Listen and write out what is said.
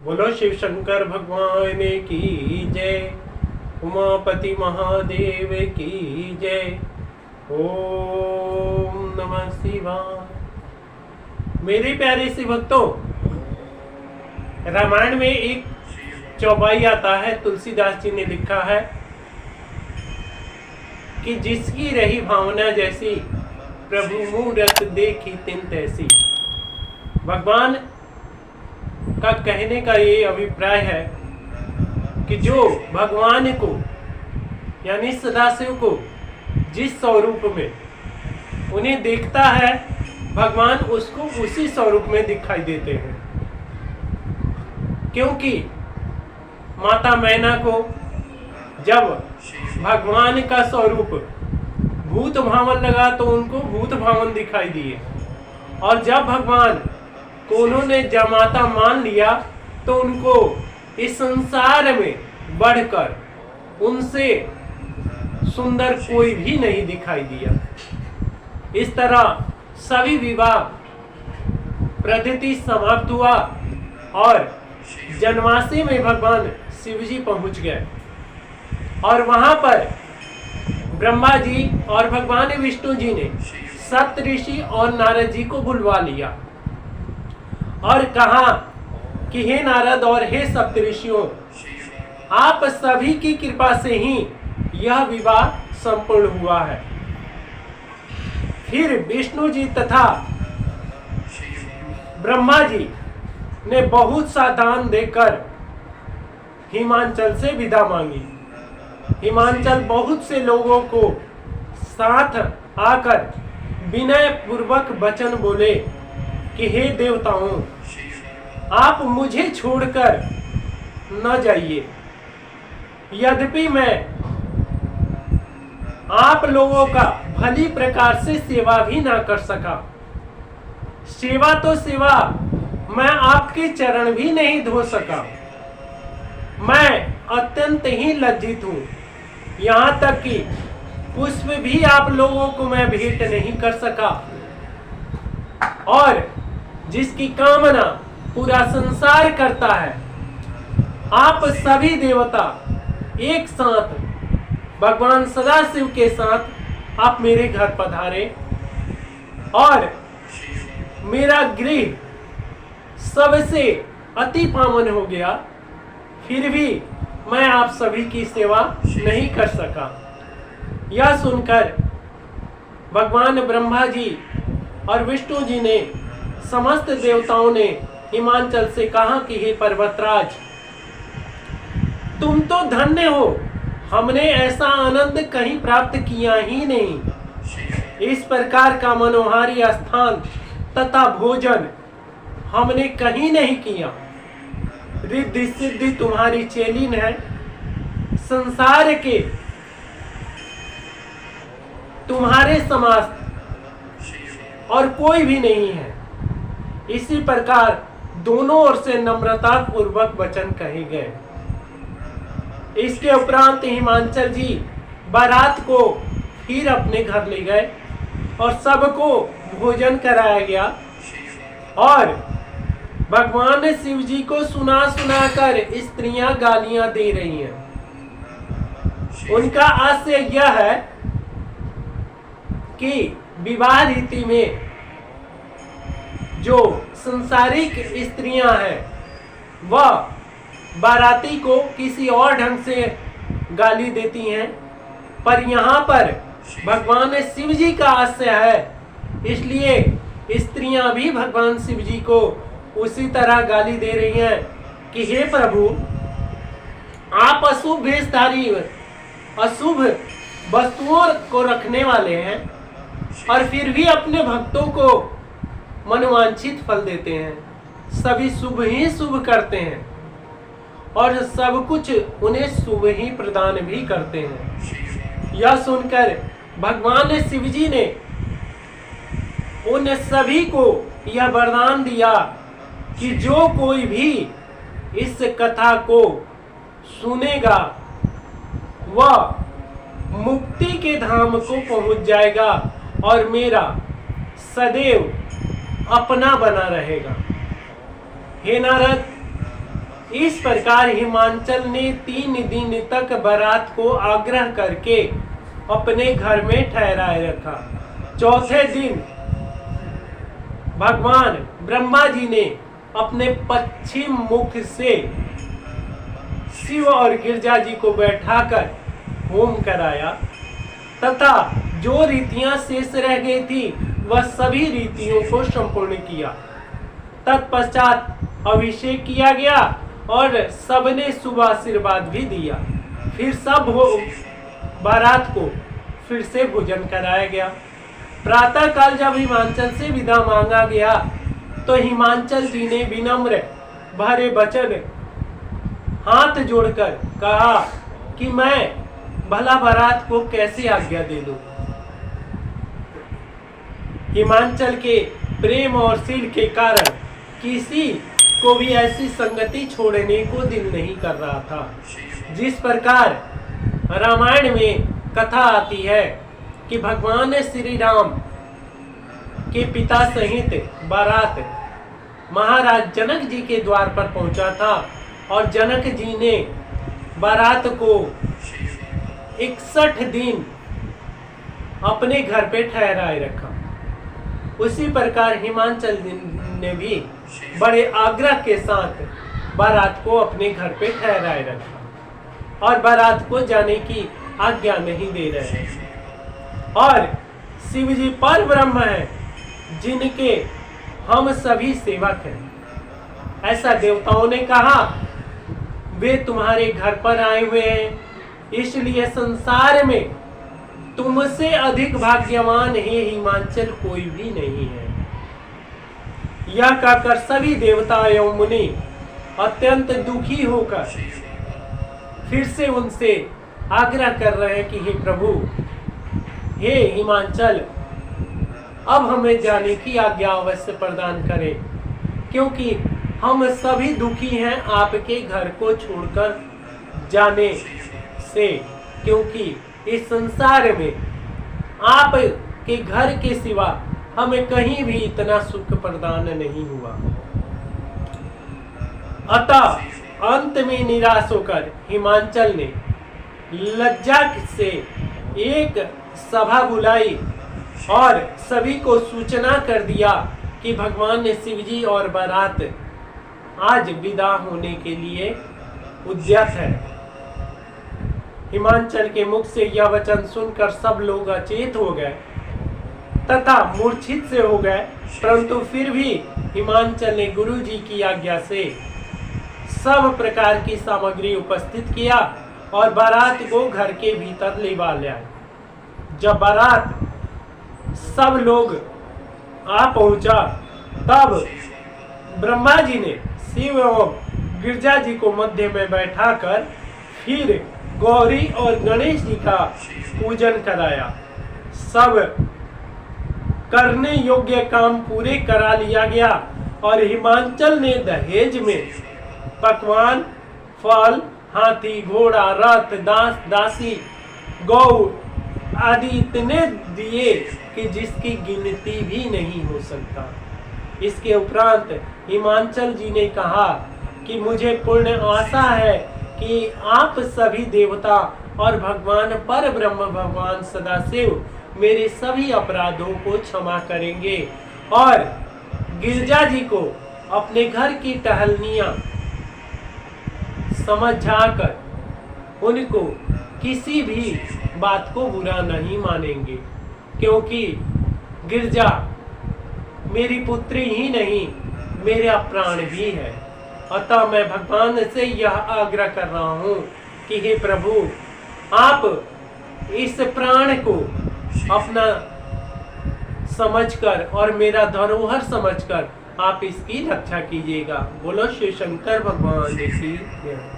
बोलो शिव शंकर भगवान की जय, उमापति महादेव की जय। ओम नमः शिवाय। मेरे प्यारे से भक्तों, रामायण में एक चौपाई आता है, तुलसीदास जी ने लिखा है कि जिसकी रही भावना जैसी, प्रभु मूरत देखी तिन तैसी। भगवान का कहने का ये अभिप्राय है कि जो भगवान को यानी सदाशिव को जिस स्वरूप में उन्हें देखता है, भगवान उसको उसी स्वरूप में दिखाई देते हैं। क्योंकि माता मैना को जब भगवान का स्वरूप भूत भावन लगा तो उनको भूत भावन दिखाई दिए, और जब भगवान को उन्होंने जमाता मान लिया तो उनको इस संसार में बढ़कर उनसे सुंदर कोई भी नहीं दिखाई दिया। इस तरह सभी विवाह पद्धति समाप्त हुआ और जनवासी में भगवान शिव जी पहुंच गए, और वहां पर ब्रह्मा जी और भगवान विष्णु जी ने सप्त ऋषि और नारद जी को बुलवा लिया और कहा कि हे नारद और हे सप्त ऋषियों, आप सभी की कृपा से ही यह विवाह संपूर्ण हुआ है। फिर विष्णु जी तथा ब्रह्मा जी ने बहुत सा दान देकर हिमांचल से विदा मांगी। हिमांचल बहुत से लोगों को साथ आकर विनय पूर्वक वचन बोले कि हे देवताओं, आप मुझे छोड़कर न जाइए। यद्यपि मैं आप लोगों का भली प्रकार से सेवा भी ना कर सका, सेवा तो सेवा, मैं आपके चरण भी नहीं धो सका। मैं अत्यंत ही लज्जित हूं, यहाँ तक कि पुष्प भी आप लोगों को मैं भेंट नहीं कर सका। और जिसकी कामना पूरा संसार करता है, आप सभी देवता एक साथ भगवान सदाशिव के साथ आप मेरे घर पधारे, और मेरा गृह सबसे अति पावन हो गया, फिर भी मैं आप सभी की सेवा नहीं कर सका। यह सुनकर भगवान ब्रह्मा जी और विष्णु जी ने, समस्त देवताओं ने हिमांचल से कहा कि हे पर्वतराज, तुम तो धन्य हो, हमने ऐसा आनंद कहीं प्राप्त किया ही नहीं। इस प्रकार का मनोहारी स्थान तथा भोजन हमने कहीं नहीं किया। रिद्धि सिद्धि तुम्हारी चेलिन है, संसार के तुम्हारे समाज और कोई भी नहीं है। इसी प्रकार दोनों ओर से नम्रता पूर्वक वचन कहे गए। इसके उपरांत हिमांचल जी बारात को फिर अपने घर ले गए और सबको भोजन कराया गया, और भगवान शिव जी को सुना सुना कर स्त्रियां गालियां दे रही हैं। उनका आशय यह है कि विवाह रीति में जो संसारिक स्त्रियां हैं वह बाराती को किसी और ढंग से गाली देती हैं, पर यहाँ पर भगवान शिव जी का आशय है, इसलिए स्त्रियां भी भगवान शिव जी को उसी तरह गाली दे रही हैं कि हे प्रभु, आप अशुभ वेशधारी, अशुभ वस्तुओं को रखने वाले हैं, और फिर भी अपने भक्तों को मनोवांछित फल देते हैं। सभी शुभ ही शुभ करते हैं और सब कुछ उन्हें शुभ ही प्रदान भी करते हैं। यह सुनकर भगवान शिव जी ने उन सभी को यह वरदान दिया कि जो कोई भी इस कथा को सुनेगा वह मुक्ति के धाम को पहुंच जाएगा और मेरा सदैव अपना बना रहेगा। हे नारद, इस प्रकार हिमांचल ने 3 दिन तक बारात को आग्रह करके अपने घर में ठहराए रखा। चौथे दिन भगवान ब्रह्मा जी ने अपने पश्चिम मुख से शिव और गिरजा जी को बैठाकर होम कराया तथा जो रीतियां शेष रह गई थी वह सभी रीतियों को संपूर्ण किया। तत्पश्चात अभिषेक किया गया और सबने शुभ आशीर्वाद भी दिया। फिर सब बारात को फिर से भोजन कराया गया। प्रातः काल जब हिमांचल से विदा मांगा गया तो हिमांचल जी ने विनम्र भरे वचन हाथ जोड़कर कहा कि मैं भला बारात को कैसे आज्ञा दे दूं। हिमांचल के प्रेम और शील के कारण किसी को भी ऐसी संगति छोड़ने को दिल नहीं कर रहा था। जिस प्रकार रामायण में कथा आती है कि भगवान श्री राम के पिता सहित बारात महाराज जनक जी के द्वार पर पहुंचा था और जनक जी ने बारात को 61 दिन अपने घर पे ठहराए रखा। उसी प्रकार हिमांचल ने भी बड़े आग्रह के साथ बारात को अपने घर पे ठहराए रखा और बारात को जाने की आज्ञा नहीं दे रहे हैं। और शिव जी पर ब्रह्म है जिनके हम सभी सेवक हैं। ऐसा देवताओं ने कहा, वे तुम्हारे घर पर आए हुए हैं, इसलिए संसार में तुमसे अधिक भाग्यवान हे हिमांचल कोई भी नहीं है। यह कहकर सभी देवता एवं मुनि अत्यंत दुखी होकर फिर से उनसे आग्रह कर रहे हैं कि हे प्रभु, हे हिमांचल, अब हमें जाने की आज्ञा अवश्य प्रदान करें, क्योंकि हम सभी दुखी हैं आपके घर को छोड़कर जाने से, क्योंकि इस संसार में आप के घर के सिवा हमें कहीं भी इतना सुख प्रदान नहीं हुआ। अतः अंत में निराश होकर हिमांचल ने लज्जा से एक सभा बुलाई और सभी को सूचना कर दिया कि भगवान शिव जी और बारात आज विदा होने के लिए उद्यत है। हिमांचल के मुख से यह वचन सुनकर सब लोग अचेत हो गए तथा मूर्छित से हो गए, परंतु फिर भी हिमांचल ने गुरु जी की आज्ञा से सब प्रकार की सामग्री उपस्थित किया और बारात को घर के भीतर लेवा लाए। जब बारात सब लोग आ पहुंचा तब ब्रह्मा जी ने शिव एवं गिरजा जी को मध्य में बैठाकर फिर गौरी और गणेश जी का पूजन कराया। सब करने योग्य काम पूरे करा लिया गया और हिमांचल ने दहेज में पकवान, फल, हाथी, घोड़ा, रथ, दास, दासी, गौ आदि इतने दिए कि जिसकी गिनती भी नहीं हो सकता। इसके उपरांत हिमांचल जी ने कहा कि मुझे पूर्ण आशा है कि आप सभी देवता और भगवान पर ब्रह्म भगवान सदाशिव मेरे सभी अपराधों को क्षमा करेंगे और गिरजा जी को अपने घर की टहलनियां समझाकर उनको किसी भी बात को बुरा नहीं मानेंगे, क्योंकि गिरजा मेरी पुत्री ही नहीं मेरा प्राण भी है। अतः मैं भगवान से यह आग्रह कर रहा हूँ कि हे प्रभु, आप इस प्राण को अपना समझकर और मेरा धरोहर समझकर आप इसकी रक्षा कीजिएगा। बोलो शिव शंकर भगवान की जय।